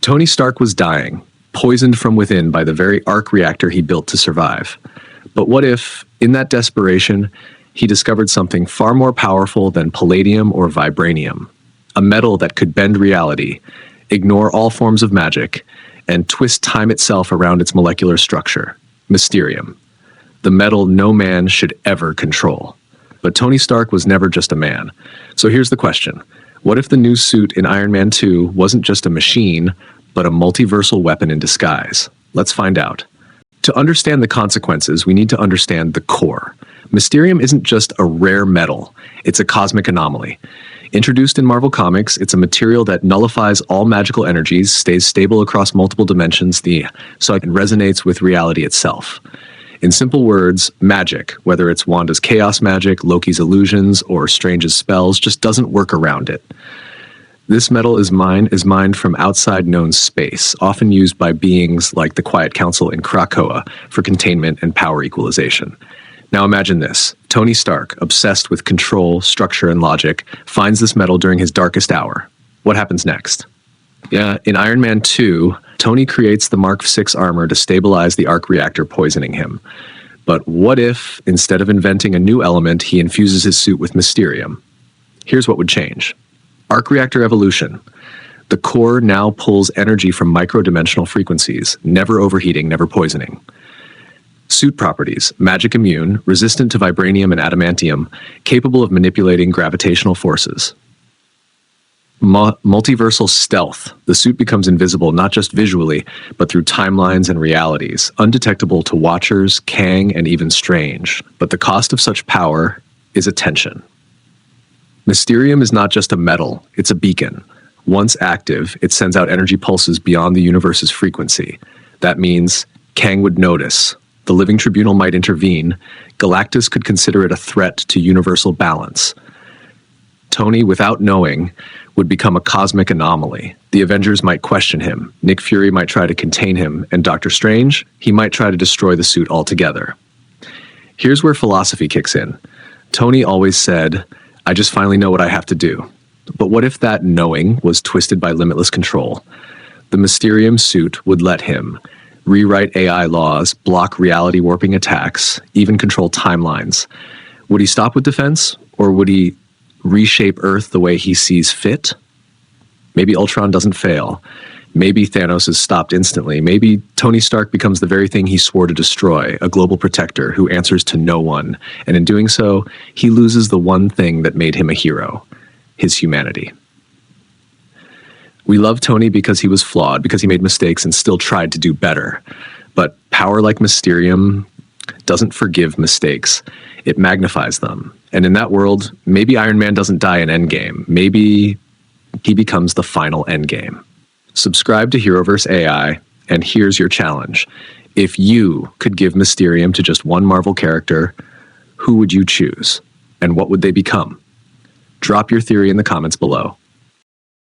Tony Stark was dying, poisoned from within by the very arc reactor he built to survive. But what if, in that desperation, he discovered something far more powerful than palladium or vibranium, a metal that could bend reality, ignore all forms of magic, and twist time itself around its molecular structure, Mysterium, the metal no man should ever control. But Tony Stark was never just a man. So here's the question. What if the new suit in Iron Man 2 wasn't just a machine, but a multiversal weapon in disguise? Let's find out. To understand the consequences, we need to understand the core. Mysterium isn't just a rare metal, it's a cosmic anomaly. Introduced in Marvel Comics, it's a material that nullifies all magical energies, stays stable across multiple dimensions, so it resonates with reality itself. In simple words, magic, whether it's Wanda's chaos magic, Loki's illusions, or Strange's spells, just doesn't work around it. This metal is mined from outside known space, often used by beings like the Quiet Council in Krakoa for containment and power equalization. Now imagine this. Tony Stark, obsessed with control, structure, and logic, finds this metal during his darkest hour. What happens next? In Iron Man 2, Tony creates the Mark VI armor to stabilize the arc reactor poisoning him. But what if, instead of inventing a new element, he infuses his suit with Mysterium? Here's what would change. Arc reactor evolution. The core now pulls energy from micro-dimensional frequencies, never overheating, never poisoning. Suit properties: magic immune, resistant to vibranium and adamantium, capable of manipulating gravitational forces. Multiversal stealth. The suit becomes invisible not just visually, but through timelines and realities, undetectable to Watchers, Kang, and even Strange. But the cost of such power is attention. Mysterium is not just a metal, it's a beacon. Once active, it sends out energy pulses beyond the universe's frequency. That means Kang would notice. The Living Tribunal might intervene. Galactus could consider it a threat to universal balance. Tony, without knowing, would become a cosmic anomaly. The Avengers might question him. Nick Fury might try to contain him. And Doctor Strange, he might try to destroy the suit altogether. Here's where philosophy kicks in. Tony always said, "I just finally know what I have to do." But what if that knowing was twisted by limitless control? The Mysterium suit would let him rewrite AI laws, block reality warping attacks, even control timelines. Would he stop with defense, or would he reshape Earth the way he sees fit? Maybe Ultron doesn't fail. Maybe Thanos is stopped instantly. Maybe Tony Stark becomes the very thing he swore to destroy, a global protector who answers to no one. And in doing so, he loses the one thing that made him a hero: his humanity. We love Tony because he was flawed, because he made mistakes and still tried to do better. But power like Mysterium doesn't forgive mistakes. It magnifies them. And in that world, maybe Iron Man doesn't die in Endgame. Maybe he becomes the final Endgame. Subscribe to Heroverse AI, and here's your challenge. If you could give Mysterium to just one Marvel character, who would you choose? And what would they become? Drop your theory in the comments below.